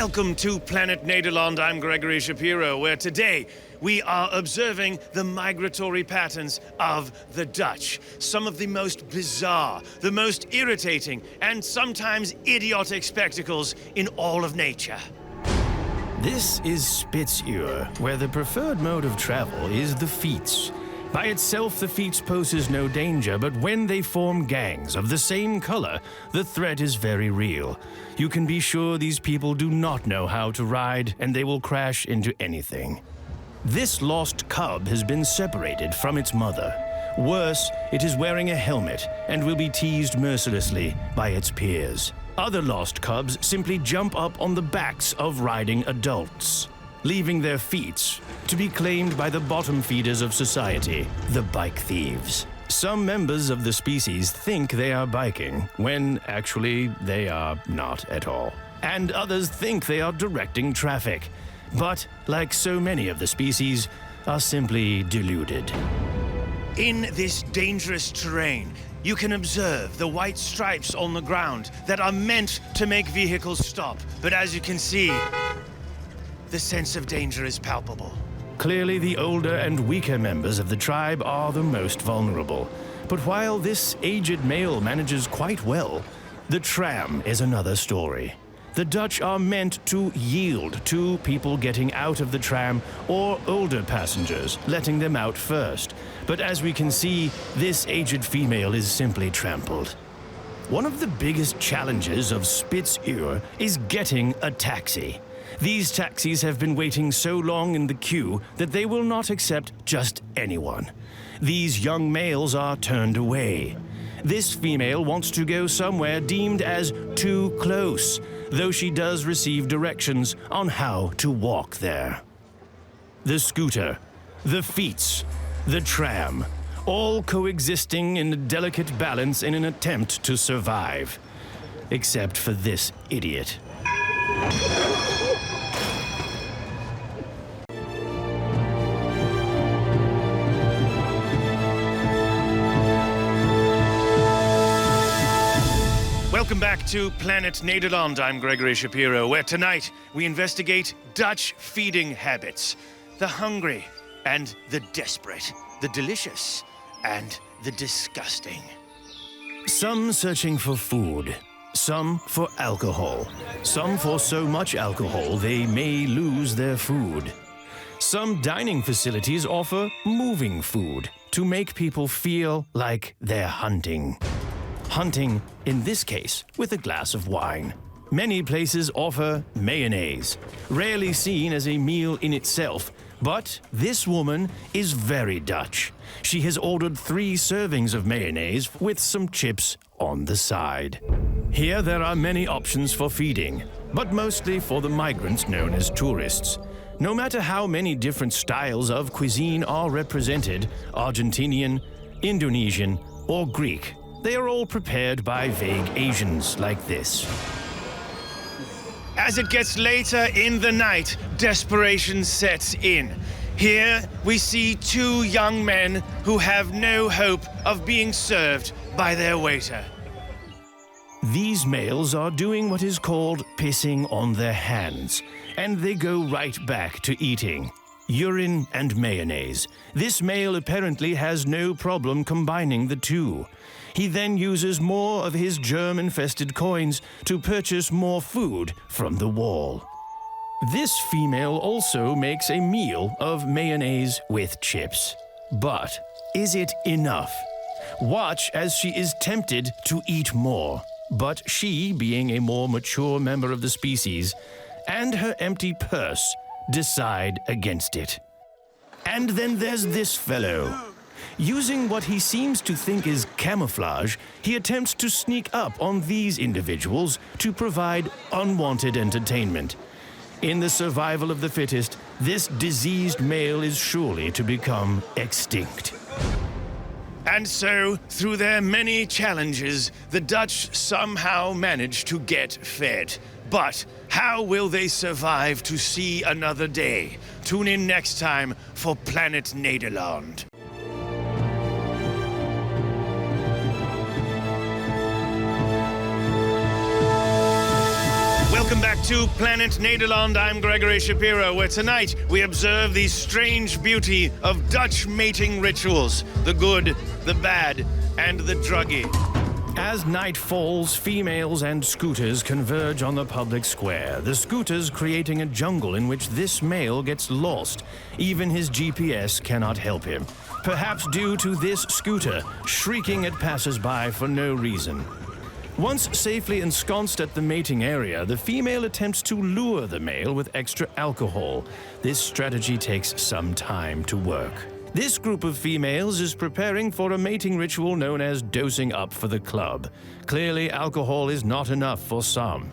Welcome to Planet Nederland. I'm Greg Shapiro, where today we are observing the migratory patterns of the Dutch. Some of the most bizarre, the most irritating, and sometimes idiotic spectacles in all of nature. This is Spitsuur, where the preferred mode of travel is the fiets. By itself, the fiets poses no danger, but when they form gangs of the same color, the threat is very real. You can be sure these people do not know how to ride, and they will crash into anything. This lost cub has been separated from its mother. Worse, it is wearing a helmet and will be teased mercilessly by its peers. Other lost cubs simply jump up on the backs of riding adults, leaving their feet to be claimed by the bottom feeders of society, the bike thieves. Some members of the species think they are biking, when actually they are not at all. And others think they are directing traffic, but like so many of the species, are simply deluded. In this dangerous terrain, you can observe the white stripes on the ground that are meant to make vehicles stop. But as you can see, the sense of danger is palpable. Clearly, the older and weaker members of the tribe are the most vulnerable. But while this aged male manages quite well, the tram is another story. The Dutch are meant to yield to people getting out of the tram or older passengers, letting them out first. But as we can see, this aged female is simply trampled. One of the biggest challenges of Spitsuur is getting a taxi. These taxis have been waiting so long in the queue that they will not accept just anyone. These young males are turned away. This female wants to go somewhere deemed as too close, though she does receive directions on how to walk there. The scooter, the fiets, the tram, all coexisting in a delicate balance in an attempt to survive. Except for this idiot. Welcome back to Planet Nederland. I'm Greg Shapiro, where tonight we investigate Dutch feeding habits. The hungry and the desperate, the delicious and the disgusting. Some searching for food, some for alcohol, some for so much alcohol they may lose their food. Some dining facilities offer moving food to make people feel like they're hunting. Hunting, in this case, with a glass of wine. Many places offer mayonnaise, rarely seen as a meal in itself, but this woman is very Dutch. She has ordered 3 servings of mayonnaise with some chips on the side. Here there are many options for feeding, but mostly for the migrants known as tourists. No matter how many different styles of cuisine are represented, Argentinian, Indonesian, or Greek, they are all prepared by vague Asians like this. As it gets later in the night, desperation sets in. Here we see 2 young men who have no hope of being served by their waiter. These males are doing what is called pissing on their hands, and they go right back to eating. Urine and mayonnaise. This male apparently has no problem combining the two. He then uses more of his germ-infested coins to purchase more food from the wall. This female also makes a meal of mayonnaise with chips. But is it enough? Watch as she is tempted to eat more. But she, being a more mature member of the species, and her empty purse, decide against it. And then there's this fellow. Using what he seems to think is camouflage, he attempts to sneak up on these individuals to provide unwanted entertainment. In the survival of the fittest, this diseased male is surely to become extinct. And so, through their many challenges, the Dutch somehow manage to get fed. But how will they survive to see another day? Tune in next time for Planet Nederland. Welcome back back to Planet Nederland. I'm Gregory Shapiro, where tonight we observe the strange beauty of Dutch mating rituals. The good, the bad, and the druggy. As night falls, females and scooters converge on the public square, the scooters creating a jungle in which this male gets lost. Even his GPS cannot help him, perhaps due to this scooter shrieking at passers-by for no reason. Once safely ensconced at the mating area, the female attempts to lure the male with extra alcohol. This strategy takes some time to work. This group of females is preparing for a mating ritual known as dosing up for the club. Clearly, alcohol is not enough for some.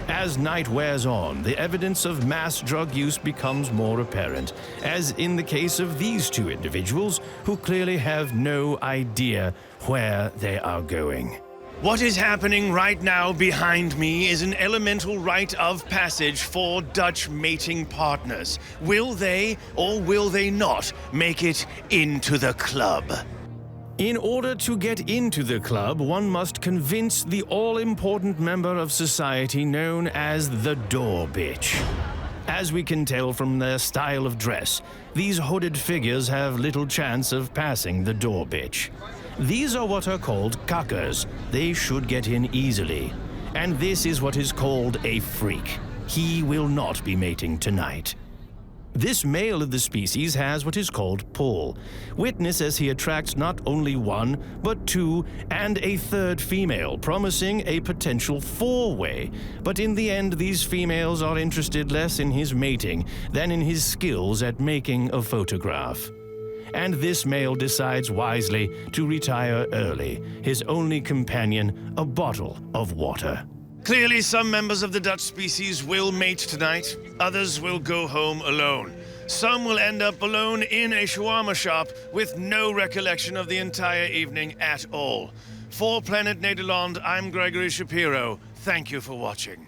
As night wears on, the evidence of mass drug use becomes more apparent, as in the case of these two individuals who clearly have no idea where they are going. What is happening right now behind me is an elemental rite of passage for Dutch mating partners. Will they or will they not make it into the club? In order to get into the club, one must convince the all-important member of society known as the door bitch. As we can tell from their style of dress, these hooded figures have little chance of passing the door bitch. These are what are called kakkers. They should get in easily. And this is what is called a freak. He will not be mating tonight. This male of the species has what is called pull. Witness as he attracts not only one, but two, and a third female, promising a potential four-way. But in the end, these females are interested less in his mating than in his skills at making a photograph. And this male decides wisely to retire early, his only companion a bottle of water. Clearly, some members of the Dutch species will mate tonight. Others will go home alone. Some will end up alone in a shawarma shop with no recollection of the entire evening at all. For Planet Nederland, I'm Gregory Shapiro. Thank you for watching.